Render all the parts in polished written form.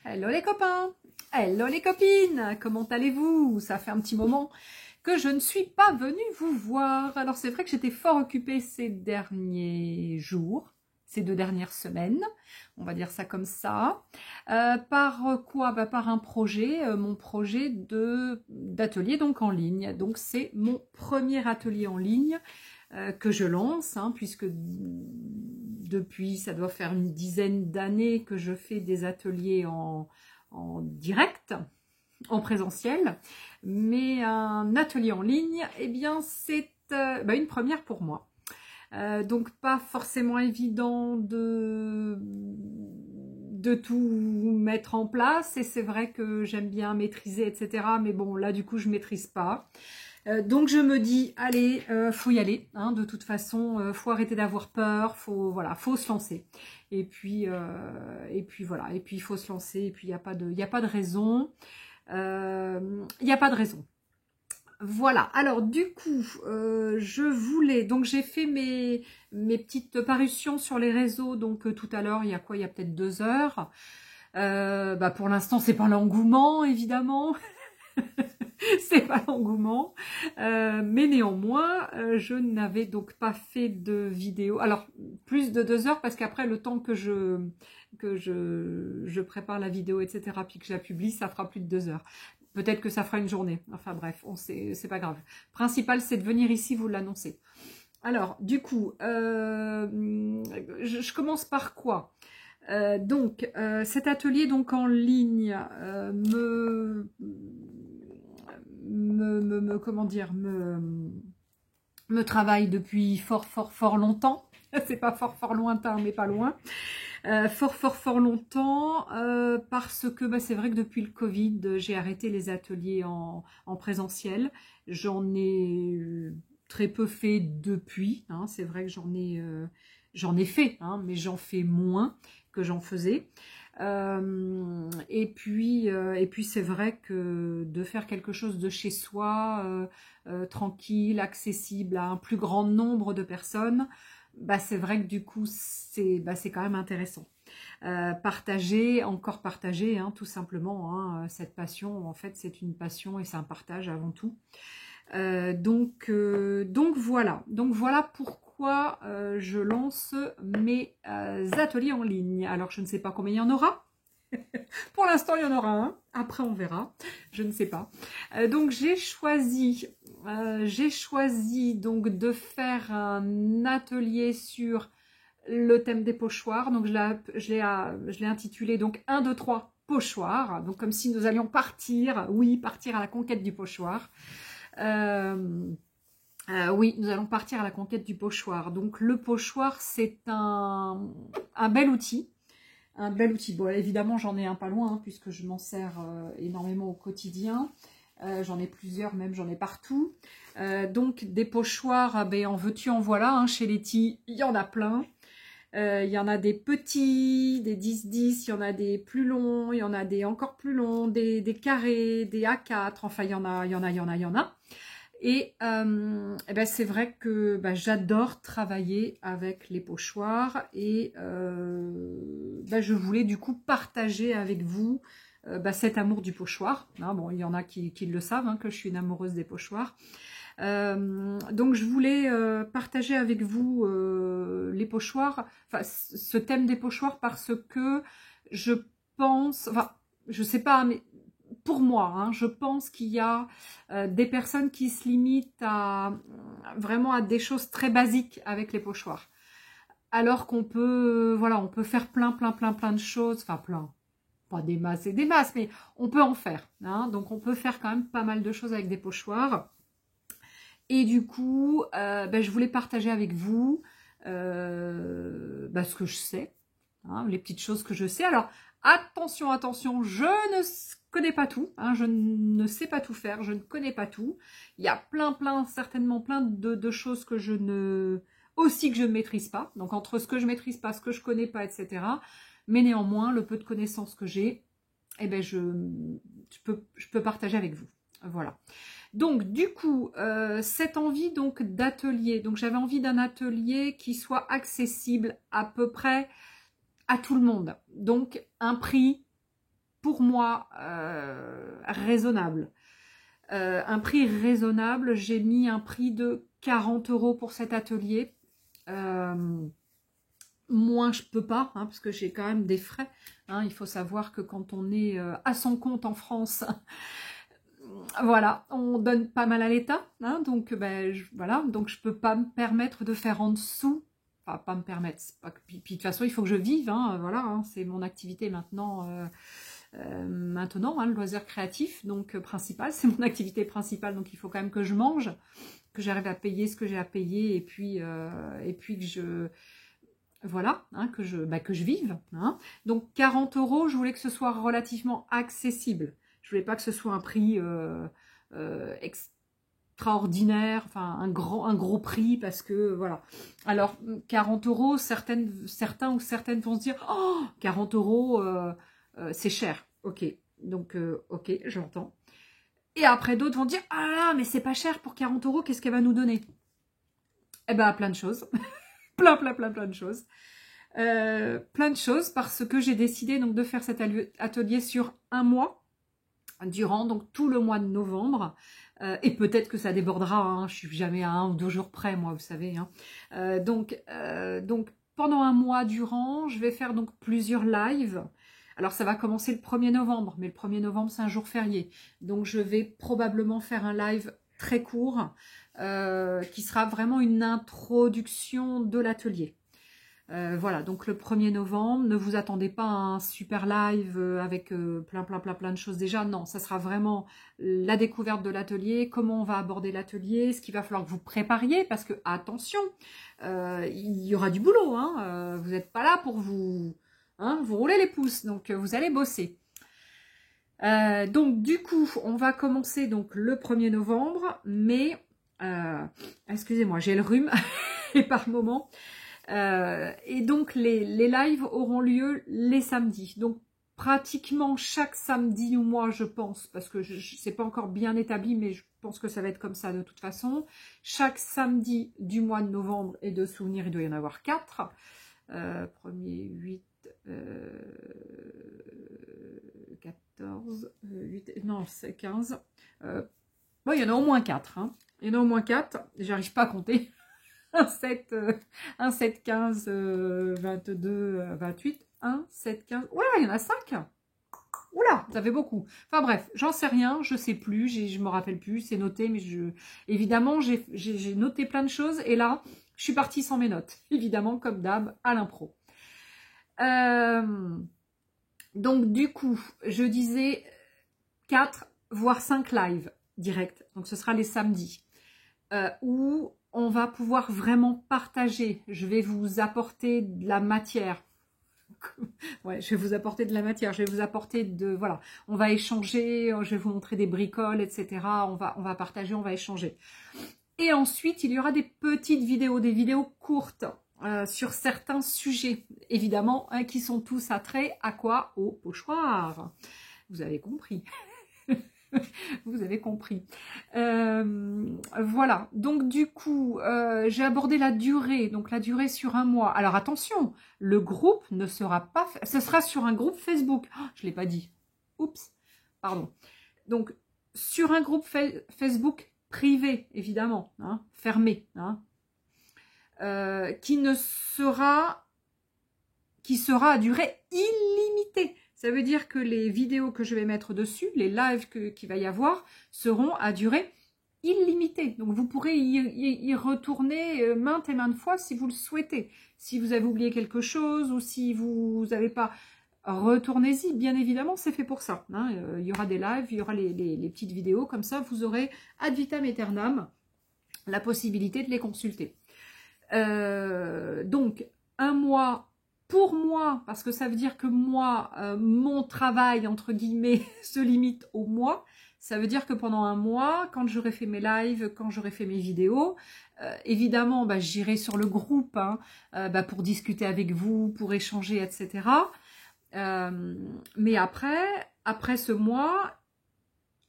Hello les copains, hello les copines, comment allez-vous? Ça fait un petit moment que je ne suis pas venue vous voir. Alors c'est vrai que j'étais fort occupée ces derniers jours, ces 2 dernières semaines, on va dire ça comme ça. Par quoi? Par un projet, mon projet d'atelier donc en ligne. Donc c'est mon premier atelier en ligne que je lance, puisque depuis, ça doit faire une dizaine d'années que je fais des ateliers en direct, en présentiel, mais un atelier en ligne, eh bien, c'est une première pour moi. Donc, pas forcément évident de tout mettre en place, et c'est vrai que j'aime bien maîtriser, etc. Mais bon, là, du coup, je maîtrise pas. Donc je me dis, allez, faut y aller, de toute façon, faut arrêter d'avoir peur, faut se lancer. Et puis voilà, et puis il faut se lancer, et puis il y a pas de raison, il n'y a pas de raison. Voilà, alors du coup, je voulais, donc j'ai fait mes petites parutions sur les réseaux, donc tout à l'heure, il y a quoi, il y a peut-être 2 heures. Pour l'instant, c'est pas l'engouement, évidemment. C'est pas l'engouement, mais néanmoins, je n'avais donc pas fait de vidéo. Alors, plus de 2 heures, parce qu'après, le temps que je prépare la vidéo, etc., puis que je la publie, ça fera plus de 2 heures. Peut-être que ça fera une journée. Enfin bref, c'est pas grave. Principal, c'est de venir ici vous l'annoncer. Alors, du coup, je commence par quoi? Cet atelier donc en ligne me travaille depuis fort longtemps. C'est pas fort lointain, mais pas loin. Fort longtemps, parce que c'est vrai que depuis le Covid, j'ai arrêté les ateliers en présentiel. J'en ai très peu fait depuis. C'est vrai que j'en ai fait, mais j'en fais moins que j'en faisais. Et puis c'est vrai que de faire quelque chose de chez soi, tranquille, accessible à un plus grand nombre de personnes, c'est vrai que du coup c'est quand même intéressant. Partager, tout simplement, cette passion, en fait c'est une passion et c'est un partage avant tout. Donc voilà pourquoi je lance mes ateliers en ligne. Alors je ne sais pas combien il y en aura. Pour l'instant il y en aura un, après on verra, je ne sais pas. Donc j'ai choisi donc de faire un atelier sur le thème des pochoirs. Donc je l'ai intitulé donc 1, 2, 3 pochoirs. Donc comme si nous allions partir à la conquête du pochoir. Oui, nous allons partir à la conquête du pochoir. Donc le pochoir, c'est un bel outil. Un bel outil. Bon, évidemment, j'en ai un pas loin, puisque je m'en sers énormément au quotidien. J'en ai plusieurs, même j'en ai partout. Donc des pochoirs, en veux-tu, en voilà. Chez Letty, il y en a plein. Il y en a des petits, des 10-10, il y en a des plus longs, il y en a des encore plus longs, des carrés, des A4, enfin il y en a. Et c'est vrai que j'adore travailler avec les pochoirs et je voulais du coup partager avec vous cet amour du pochoir. Bon, il y en a qui le savent, que je suis une amoureuse des pochoirs. Donc je voulais partager avec vous les pochoirs, ce thème des pochoirs, parce que je pense, je sais pas, mais pour moi, je pense qu'il y a des personnes qui se limitent vraiment à des choses très basiques avec les pochoirs. Alors qu'on peut, on peut faire plein de choses, plein, pas des masses et des masses, mais on peut en faire. Donc on peut faire quand même pas mal de choses avec des pochoirs. Et du coup, je voulais partager avec vous ce que je sais, les petites choses que je sais. Alors, attention, je ne connais pas tout, je ne sais pas tout faire, je ne connais pas tout. Il y a certainement plein de choses que je ne maîtrise pas. Donc, entre ce que je maîtrise pas, ce que je connais pas, etc. Mais néanmoins, le peu de connaissances que j'ai, je peux partager avec vous. Voilà. Donc du coup, cette envie donc d'atelier, donc j'avais envie d'un atelier qui soit accessible à peu près à tout le monde. Donc un prix pour moi raisonnable. Un prix raisonnable, j'ai mis un prix de 40 € pour cet atelier. Moins je peux pas, hein, parce que j'ai quand même des frais. Hein, il faut savoir que quand on est à son compte en France, voilà, on donne pas mal à l'État. Hein, donc voilà, donc je peux pas me permettre de faire en dessous. Enfin, pas me permettre. Pas que, puis de toute façon, il faut que je vive. Hein, voilà, hein, c'est mon activité maintenant. Maintenant, hein, le loisir créatif, donc principal, c'est mon activité principale. Donc il faut quand même que je mange, que j'arrive à payer ce que j'ai à payer, et puis que je voilà, hein, que je vive. Hein. Donc 40 €, je voulais que ce soit relativement accessible. Je voulais pas que ce soit un prix extraordinaire, enfin un gros prix, parce que voilà. Alors 40 €, certains ou certaines vont se dire oh 40 € c'est cher. Ok, donc ok, j'entends. Et après d'autres vont dire ah là mais c'est pas cher pour 40 €, qu'est-ce qu'elle va nous donner? Eh ben plein de choses. plein de choses. Plein de choses, parce que j'ai décidé donc de faire cet atelier sur un mois, durant donc tout le mois de novembre, et peut-être que ça débordera, hein, je suis jamais à 1 ou 2 jours près, moi, vous savez. Hein. Donc pendant un mois durant, je vais faire donc plusieurs lives. Alors ça va commencer le 1er novembre, mais le 1er novembre c'est un jour férié, donc je vais probablement faire un live très court, qui sera vraiment une introduction de l'atelier. Voilà, donc le 1er novembre, ne vous attendez pas à un super live avec plein de choses déjà. Non, ça sera vraiment la découverte de l'atelier, comment on va aborder l'atelier, ce qu'il va falloir que vous prépariez, parce que, attention, il y aura du boulot. Hein, vous n'êtes pas là pour vous rouler les pouces, donc vous allez bosser. Donc du coup, on va commencer donc le 1er novembre, mais, excusez-moi, j'ai le rhume, et par moment... et donc les lives auront lieu les samedis, donc pratiquement chaque samedi du mois, je pense, parce que c'est pas encore bien établi, mais je pense que ça va être comme ça de toute façon. Chaque samedi du mois de novembre, et de souvenirs, il doit y en avoir 4. 1er, 8, 14, 8, non, c'est 15. Bon, il y en a au moins 4. Hein. Il y en a au moins 4, j'arrive pas à compter. 1, 7, 15, 22, 28, 1, 7, 15... Oula, il y en a 5. Oula, ça fait beaucoup. Enfin bref, j'en sais rien, je sais plus, je me rappelle plus, c'est noté, mais évidemment, j'ai noté plein de choses, et là, je suis partie sans mes notes. Évidemment, comme d'hab, à l'impro. Donc, du coup, je disais 4, voire 5 lives directs. Donc, ce sera les samedis. Où on va pouvoir vraiment partager. Je vais vous apporter de la matière. Ouais, je vais vous apporter de la matière. Je vais vous apporter voilà. On va échanger. Je vais vous montrer des bricoles, etc. On va partager, on va échanger. Et ensuite, il y aura des petites vidéos, des vidéos courtes sur certains sujets. Évidemment, hein, qui sont tous attraits à quoi? Au pochoir. Vous avez compris. Vous avez compris. Voilà, donc du coup, j'ai abordé la durée, donc la durée sur un mois. Alors attention, le groupe ne sera pas... Ce sera sur un groupe Facebook. Oh, je ne l'ai pas dit. Oups, pardon. Donc, sur un groupe Facebook privé, évidemment, hein, fermé, hein, qui sera à durée illimitée. Ça veut dire que les vidéos que je vais mettre dessus, les lives qu'il va y avoir, seront à durée illimitée. Donc vous pourrez y retourner maintes et maintes fois si vous le souhaitez. Si vous avez oublié quelque chose ou si vous n'avez pas, retournez-y. Bien évidemment, c'est fait pour ça. Hein. Il y aura des lives, il y aura les petites vidéos. Comme ça, vous aurez ad vitam aeternam la possibilité de les consulter. Donc, un mois... Pour moi, parce que ça veut dire que moi, mon travail, entre guillemets, se limite au mois. Ça veut dire que pendant un mois, quand j'aurai fait mes lives, quand j'aurai fait mes vidéos, évidemment, j'irai sur le groupe hein, pour discuter avec vous, pour échanger, etc. Mais après ce mois,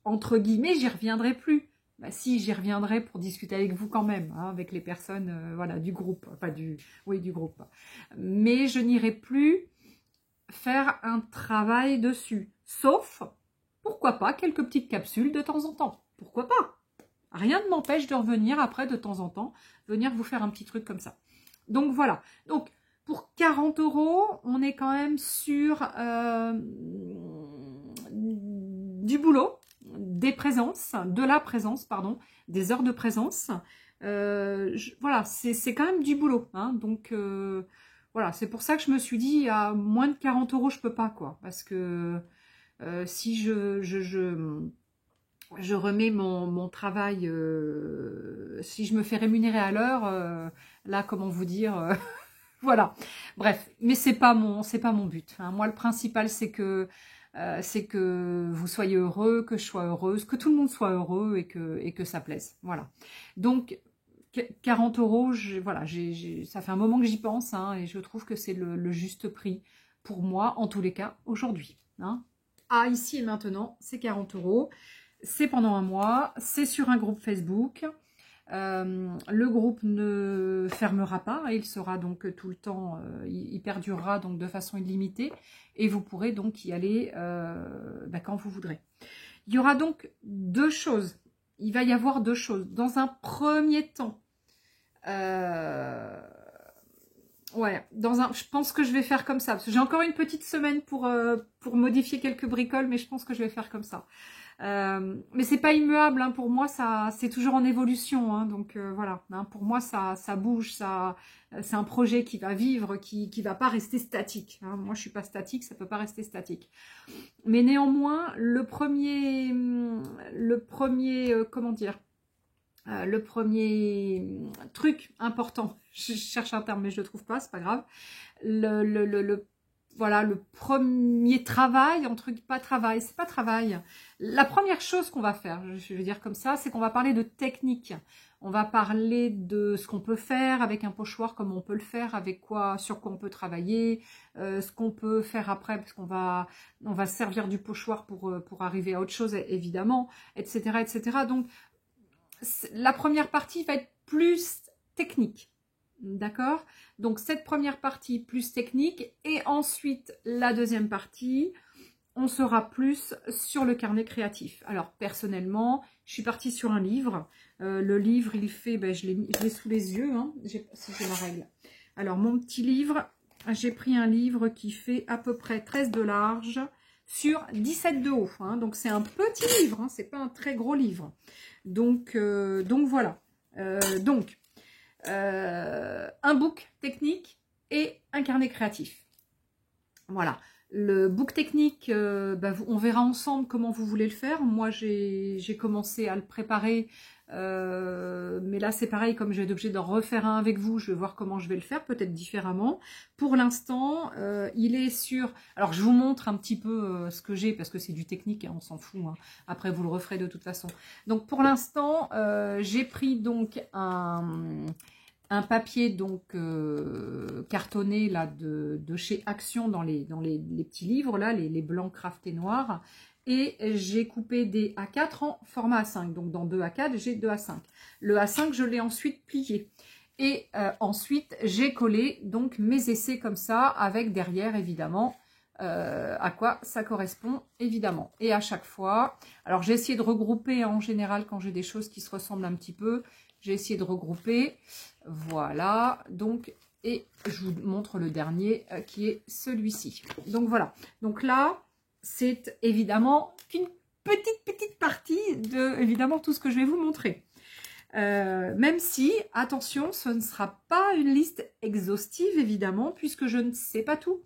entre guillemets, j'y reviendrai plus. Si, j'y reviendrai pour discuter avec vous quand même, hein, avec les personnes voilà, du groupe, enfin du groupe. Mais je n'irai plus faire un travail dessus. Sauf, pourquoi pas, quelques petites capsules de temps en temps. Pourquoi pas? Rien ne m'empêche de revenir après de temps en temps, venir vous faire un petit truc comme ça. Donc voilà. Donc pour 40 €, on est quand même sur du boulot, des présences, de la présence, pardon, des heures de présence. Voilà, c'est quand même du boulot. Hein, donc voilà, c'est pour ça que je me suis dit, à moins de 40 € je peux pas, quoi. Parce que si je remets mon travail, si je me fais rémunérer à l'heure, là, comment vous dire, voilà. Bref, mais c'est pas mon but. Hein. Moi, le principal, c'est que vous soyez heureux, que je sois heureuse, que tout le monde soit heureux et que ça plaise. Voilà. Donc 40 €, voilà, ça fait un moment que j'y pense, hein, et je trouve que c'est le juste prix pour moi, en tous les cas, aujourd'hui. Hein. Ah, ici et maintenant, c'est 40 €. C'est pendant un mois, c'est sur un groupe Facebook. Le groupe ne fermera pas, il sera donc tout le temps, il perdurera donc de façon illimitée et vous pourrez donc y aller quand vous voudrez. Il y aura donc deux choses, il va y avoir deux choses. Dans un premier temps, je pense que je vais faire comme ça, parce que j'ai encore une petite semaine pour modifier quelques bricoles, mais je pense que je vais faire comme ça. Mais c'est pas immuable, hein, pour moi, ça, c'est toujours en évolution, hein, donc voilà. Hein, pour moi, ça bouge, c'est un projet qui va vivre, qui va pas rester statique. Hein. Moi, je suis pas statique, ça peut pas rester statique. Mais néanmoins, le premier, comment dire, le premier truc important, je cherche un terme mais je le trouve pas, c'est pas grave. Voilà, le premier travail, c'est pas travail. La première chose qu'on va faire, je vais dire comme ça, c'est qu'on va parler de technique. On va parler de ce qu'on peut faire avec un pochoir, comment on peut le faire, avec quoi, sur quoi on peut travailler, ce qu'on peut faire après, parce qu'on va se servir du pochoir pour arriver à autre chose, évidemment, etc., etc. Donc, la première partie va être plus technique. D'accord? Donc, cette première partie plus technique et ensuite la deuxième partie, on sera plus sur le carnet créatif. Alors, personnellement, je suis partie sur un livre. Le livre, il fait, je l'ai sous les yeux, hein, si j'ai la règle. Alors, mon petit livre, j'ai pris un livre qui fait à peu près 13 de large sur 17 de haut. Hein, donc, c'est un petit livre, hein, c'est pas un très gros livre. Donc voilà. Un book technique et un carnet créatif. Voilà. Le book technique, on verra ensemble comment vous voulez le faire. Moi, j'ai commencé à le préparer, mais là, c'est pareil, comme je vais être obligée de refaire un avec vous, je vais voir comment je vais le faire, peut-être différemment. Pour l'instant, il est sur... Alors, je vous montre un petit peu ce que j'ai, parce que c'est du technique, hein, on s'en fout. Hein. Après, vous le referez de toute façon. Donc, pour l'instant, j'ai pris donc un papier donc cartonné là de chez Action dans les petits livres là, les blancs craftés noirs, et j'ai coupé des A4 en format A5. Donc dans 2 A4, j'ai 2 A5. Le A5, je l'ai ensuite plié. Et ensuite, j'ai collé donc mes essais comme ça, avec derrière évidemment à quoi ça correspond évidemment. Et à chaque fois, alors j'ai essayé de regrouper en général quand j'ai des choses qui se ressemblent un petit peu. J'ai essayé de regrouper, voilà, donc, et je vous montre le dernier qui est celui-ci. Donc voilà, donc là, c'est évidemment qu'une petite partie de, évidemment, tout ce que je vais vous montrer. Même si, attention, ce ne sera pas une liste exhaustive, évidemment, puisque je ne sais pas tout.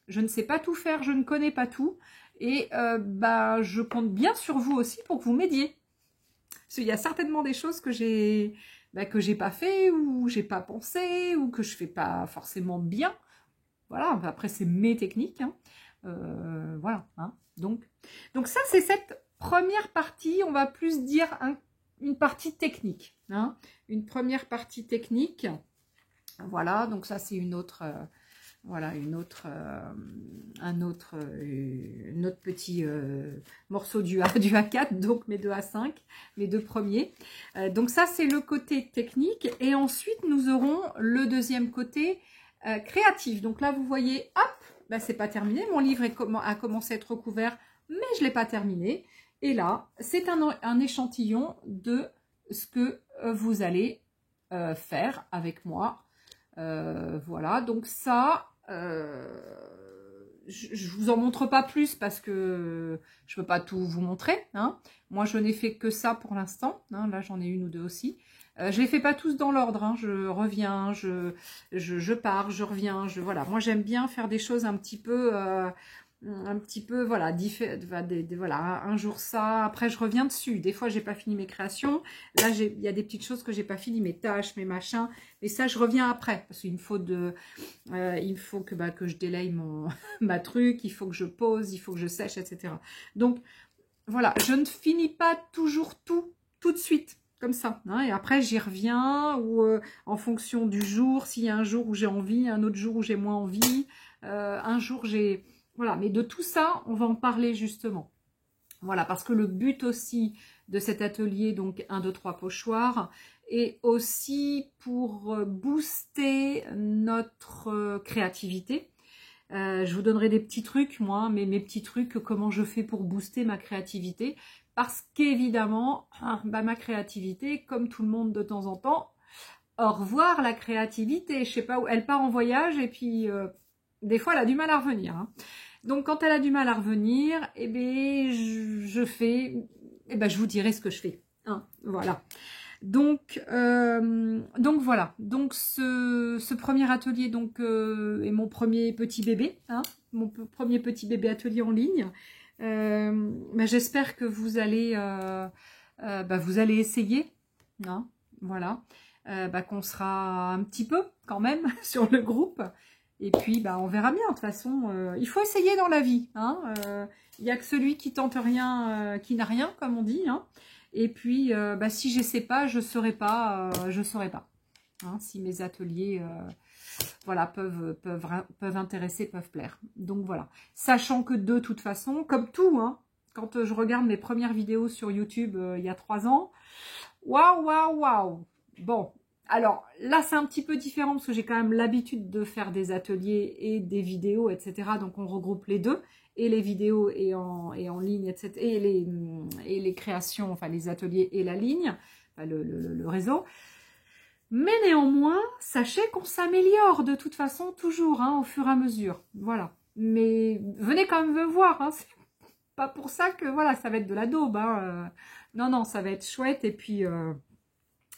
Je ne sais pas tout faire, je ne connais pas tout, et je compte bien sur vous aussi pour que vous m'aidiez. Parce qu'il y a certainement des choses que j'ai pas fait, ou j'ai pas pensé, ou que je fais pas forcément bien. Voilà, après c'est mes techniques. Hein. Voilà. Hein. Donc ça, c'est cette première partie, on va plus dire une partie technique. Hein. Une première partie technique. Voilà, donc ça c'est une autre... voilà, un autre petit morceau du A4, donc mes 2 A5, mes deux premiers. Donc ça, c'est le côté technique. Et ensuite, nous aurons le deuxième côté créatif. Donc là, vous voyez, hop, bah, c'est pas terminé. Mon livre a commencé à être recouvert, mais je l'ai pas terminé. Et là, c'est un échantillon de ce que vous allez faire avec moi. Voilà, donc ça, je vous en montre pas plus parce que je peux pas tout vous montrer. Hein. Moi, je n'ai fait que ça pour l'instant. Hein. Là, j'en ai une ou deux aussi. Je les fais pas tous dans l'ordre. Hein. Je reviens, je pars, je reviens. Voilà. Moi, j'aime bien faire des choses un petit peu, voilà, voilà, un jour ça, après je reviens dessus. Des fois, j'ai pas fini mes créations. Là, il y a des petites choses que j'ai pas fini, mes tâches, mes machins. Mais ça, je reviens après parce qu'il me faut il faut que je délaye ma truc, il faut que je pose, il faut que je sèche, etc. Donc voilà, je ne finis pas toujours tout de suite. Comme ça, hein, et après j'y reviens ou en fonction du jour, s'il y a un jour où j'ai envie, un autre jour où j'ai moins envie, un jour j'ai... Voilà, mais de tout ça, on va en parler justement. Voilà, parce que le but aussi de cet atelier, donc 1, 2, 3 pochoirs, est aussi pour booster notre créativité. Je vous donnerai des petits trucs, moi, mais mes petits trucs, comment je fais pour booster ma créativité. Parce qu'évidemment, ma créativité, comme tout le monde de temps en temps, au revoir la créativité. Je sais pas où, elle part en voyage et puis des fois elle a du mal à revenir. Hein. Donc quand elle a du mal à revenir, eh bien, je vous dirai ce que je fais. Hein, voilà. Donc voilà. Donc ce premier atelier donc est mon premier petit bébé, hein, mon premier petit bébé atelier en ligne. J'espère que vous allez essayer, hein, voilà, qu'on sera un petit peu quand même sur le groupe. Et puis, on verra bien. De toute façon, il faut essayer dans la vie. Hein. Il n'y a que celui qui tente rien, qui n'a rien, comme on dit. Hein. Et puis, si j'essaie pas, je saurai pas. Hein, si mes ateliers, voilà, peuvent intéresser, peuvent plaire. Donc voilà. Sachant que de toute façon, comme tout, hein, quand je regarde mes premières vidéos sur YouTube il y a 3 ans, waouh. Bon. Alors là, c'est un petit peu différent parce que j'ai quand même l'habitude de faire des ateliers et des vidéos, etc. Donc on regroupe les deux, et les vidéos et en ligne, etc. Et les créations, enfin les ateliers et la ligne, enfin, le réseau. Mais néanmoins, sachez qu'on s'améliore de toute façon toujours, hein, au fur et à mesure. Voilà. Mais venez quand même me voir, hein. C'est pas pour ça que voilà, ça va être de la daube. Hein. Non, ça va être chouette et puis...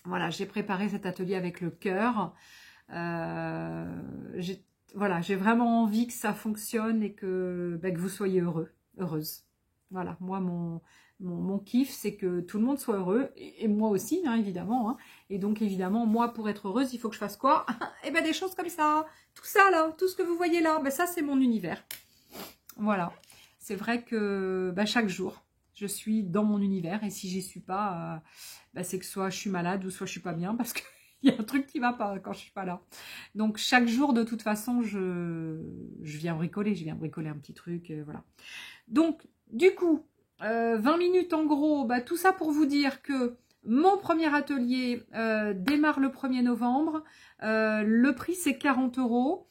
Voilà, j'ai préparé cet atelier avec le cœur. J'ai vraiment envie que ça fonctionne et que vous soyez heureuse. Voilà, moi, mon kiff, c'est que tout le monde soit heureux, et moi aussi, hein, évidemment. Hein. Et donc, évidemment, moi, pour être heureuse, il faut que je fasse quoi? Eh bien, des choses comme ça. Tout ça, là, tout ce que vous voyez là, ça, c'est mon univers. Voilà. C'est vrai que chaque jour, je suis dans mon univers, et si j'y suis pas... c'est que soit je suis malade ou soit je suis pas bien parce qu'il y a un truc qui va pas quand je suis pas là. Donc chaque jour de toute façon je viens bricoler, un petit truc, voilà. Donc du coup 20 minutes en gros, tout ça pour vous dire que mon premier atelier démarre le 1er novembre, le prix c'est 40 €.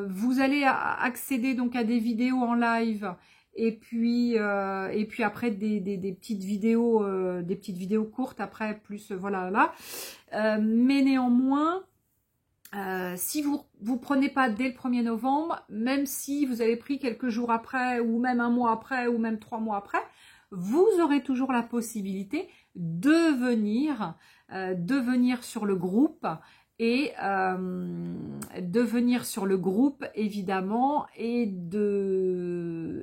Vous allez accéder donc à des vidéos en live. Et puis après des petites vidéos courtes après plus voilà là. Mais néanmoins, si vous prenez pas dès le 1er novembre, même si vous avez pris quelques jours après ou même un mois après ou même 3 mois après, vous aurez toujours la possibilité de venir sur le groupe. Et de venir sur le groupe évidemment et de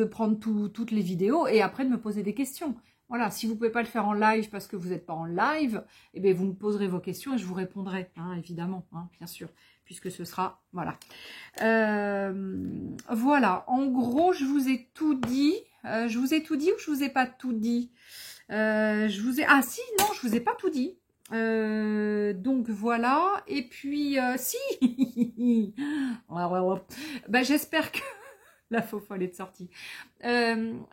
prendre toutes les vidéos et après de me poser des questions. Voilà, si vous ne pouvez pas le faire en live parce que vous n'êtes pas en live, vous me poserez vos questions et je vous répondrai, hein, évidemment, hein, bien sûr, puisque ce sera, voilà. Voilà, en gros, je vous ai tout dit. Je vous ai tout dit ou je vous ai pas tout dit? Ah si, non, je vous ai pas tout dit. Donc voilà, et puis si j'espère que la faux folle est sortie.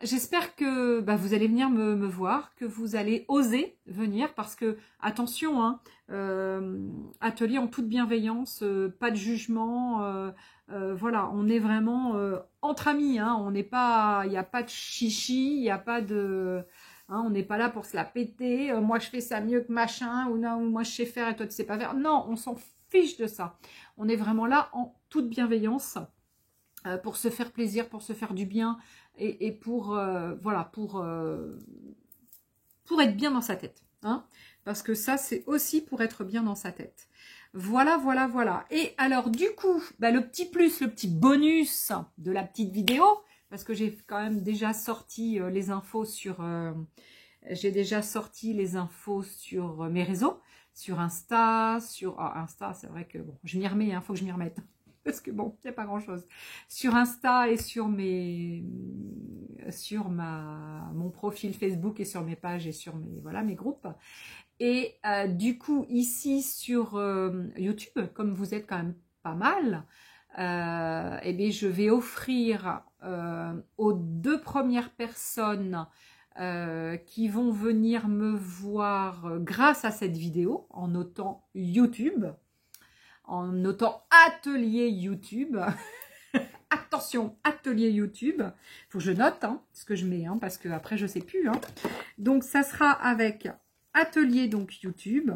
J'espère que vous allez venir me voir, que vous allez oser venir, parce que attention, hein, atelier en toute bienveillance, pas de jugement, Voilà, on est vraiment entre amis, hein, on n'est pas, il n'y a pas de chichi, il n'y a pas de, hein, on n'est pas là pour se la péter, moi je fais ça mieux que machin, ou non, moi je sais faire et toi tu sais pas faire. Non, on s'en fiche de ça. On est vraiment là en toute bienveillance pour se faire plaisir, pour se faire du bien et pour, voilà, pour être bien dans sa tête, hein, parce que ça c'est aussi pour être bien dans sa tête. Voilà, voilà, voilà. Et alors du coup, bah, le petit plus, le petit bonus de la petite vidéo, parce que j'ai quand même déjà sorti les infos sur, j'ai déjà sorti les infos sur mes réseaux, sur Insta, sur Insta, c'est vrai que bon, je m'y remets, hein, faut que je m'y remette. Parce que bon, il n'y a pas grand chose. Sur Insta et sur mon profil Facebook et sur mes pages et sur mes groupes. Et du coup, ici sur YouTube, comme vous êtes quand même pas mal, eh bien, je vais offrir aux 2 premières personnes qui vont venir me voir grâce à cette vidéo, en notant YouTube, en notant atelier YouTube. Attention, atelier YouTube. Faut que je note hein, ce que je mets, hein, parce que après je sais plus. Hein. Donc ça sera avec atelier donc YouTube.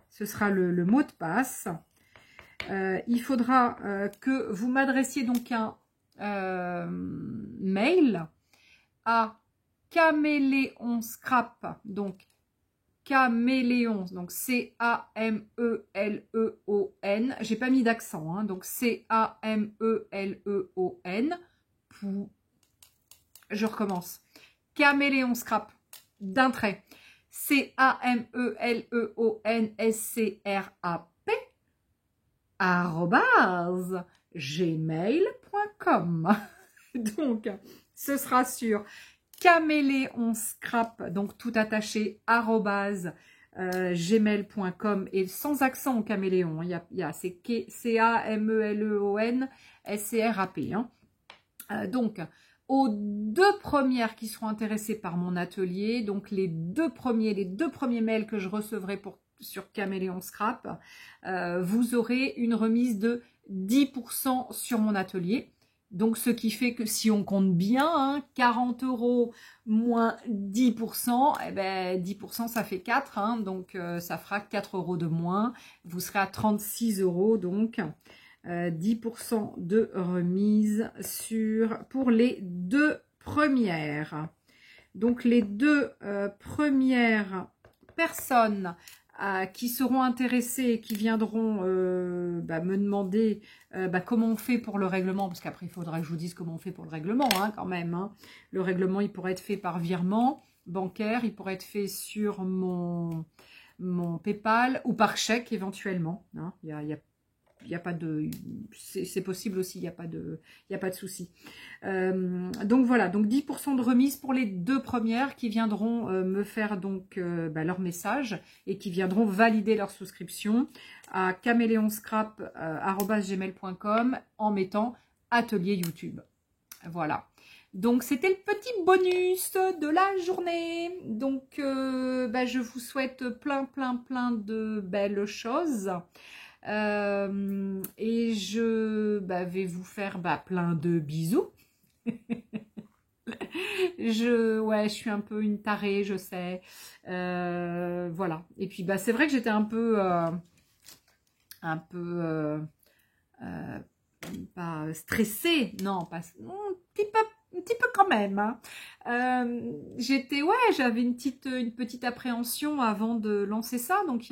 Ce sera le mot de passe. Il faudra que vous m'adressiez donc un mail à caméléonscrap, donc Caméléon, donc C-A-M-E-L-E-O-N. J'ai pas mis d'accent, hein, donc C-A-M-E-L-E-O-N. Je recommence. Caméléonscrap, d'un trait. C-A-M-E-L-E-O-N-S-C-R-A-P @gmail.com. Donc, ce sera sur caméléonscrap, donc tout attaché, @gmail.com et sans accent au caméléon. C'est C-A-M-E-L-E-O-N-S-C-R-A-P. Hein. Donc, aux 2 premières qui seront intéressées par mon atelier, donc les deux premiers mails que je recevrai sur Caméléon Scrap, vous aurez une remise de 10% sur mon atelier. Donc, ce qui fait que si on compte bien, hein, 40 € moins 10%, eh ben 10% ça fait 4, hein, donc ça fera 4 € de moins. Vous serez à 36 €, donc 10% de remise pour les 2 premières. Donc, les 2 premières personnes qui seront intéressées et qui viendront me demander comment on fait pour le règlement, parce qu'après il faudra que je vous dise comment on fait pour le règlement, hein, quand même. Hein. Le règlement, il pourrait être fait par virement bancaire, il pourrait être fait sur mon PayPal ou par chèque éventuellement. Hein. Il y a pas de, c'est possible aussi, il n'y a pas de souci. Donc voilà, donc 10% de remise pour les 2 premières qui viendront me faire donc leur message et qui viendront valider leur souscription à caméléonscrap@gmail.com en mettant atelier YouTube. Voilà. Donc c'était le petit bonus de la journée. Donc je vous souhaite plein de belles choses. Et je vais vous faire plein de bisous. Je suis un peu une tarée, je sais. Voilà. Et puis c'est vrai que j'étais un peu pas stressée, non, pas un petit peu quand même. Hein. J'avais une petite appréhension avant de lancer ça, donc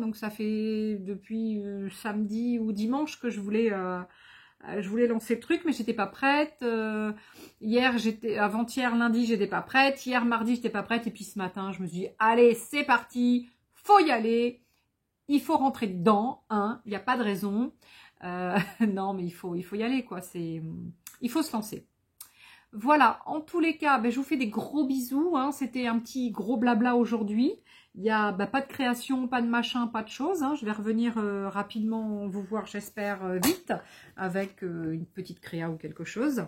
donc ça fait depuis samedi ou dimanche que je voulais lancer le truc, mais j'étais pas prête. Avant-hier, lundi, j'étais pas prête. Hier, mardi, j'étais pas prête. Et puis ce matin, je me suis dit, allez, c'est parti, faut y aller. Il faut rentrer dedans, hein. Il n'y a pas de raison. Non, mais il faut y aller, quoi. Il faut se lancer. Voilà, en tous les cas, je vous fais des gros bisous. Hein. C'était un petit gros blabla aujourd'hui. Il n'y a pas de création, pas de machin, pas de choses. Hein. Je vais revenir rapidement vous voir, j'espère, vite, avec une petite créa ou quelque chose.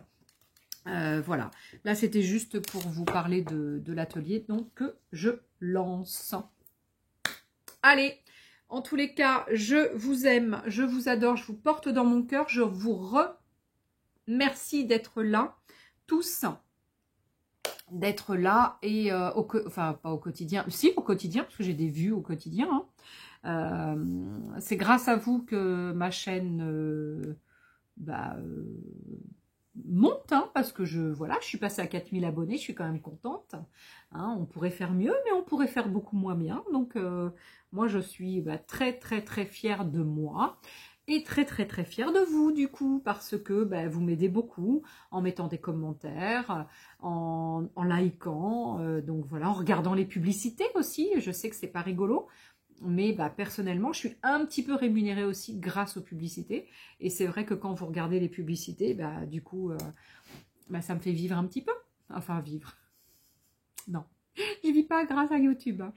Voilà, là c'était juste pour vous parler de l'atelier donc que je lance. Allez, En tous les cas, je vous aime, je vous adore, je vous porte dans mon cœur. Je vous remercie d'être là, tous, d'être là et enfin pas au quotidien, si au quotidien parce que j'ai des vues au quotidien. Hein. C'est grâce à vous que ma chaîne monte, hein, parce que je suis passée à 4000 abonnés, je suis quand même contente. Hein, on pourrait faire mieux, mais on pourrait faire beaucoup moins bien. Donc moi je suis très très très fière de moi. Et très très très fière de vous du coup, parce que vous m'aidez beaucoup en mettant des commentaires, en likant, donc voilà, en regardant les publicités aussi. Je sais que c'est pas rigolo, mais personnellement, je suis un petit peu rémunérée aussi grâce aux publicités. Et c'est vrai que quand vous regardez les publicités, du coup, ça me fait vivre un petit peu. Enfin, vivre. Non, je vis pas grâce à YouTube. Hein.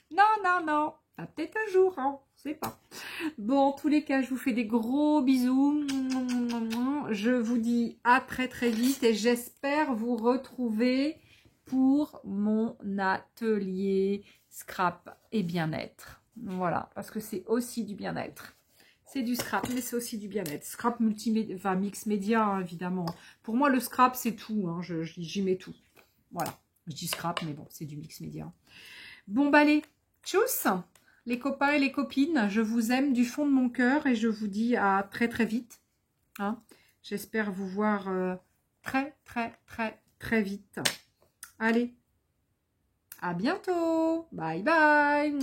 Non, non, non. Peut-être un jour, hein. Je sais pas. Bon, en tous les cas, je vous fais des gros bisous. Je vous dis à très très vite et j'espère vous retrouver pour mon atelier scrap et bien-être. Voilà, parce que c'est aussi du bien-être. C'est du scrap, mais c'est aussi du bien-être. Scrap multimédia, enfin mix média, hein, évidemment. Pour moi, le scrap, c'est tout. Hein, j'y mets tout. Voilà. Je dis scrap, mais bon, c'est du mix média. Bon, allez, tchuss les copains et les copines, je vous aime du fond de mon cœur et je vous dis à très très vite. Hein. J'espère vous voir très très très très vite. Allez, à bientôt. Bye bye.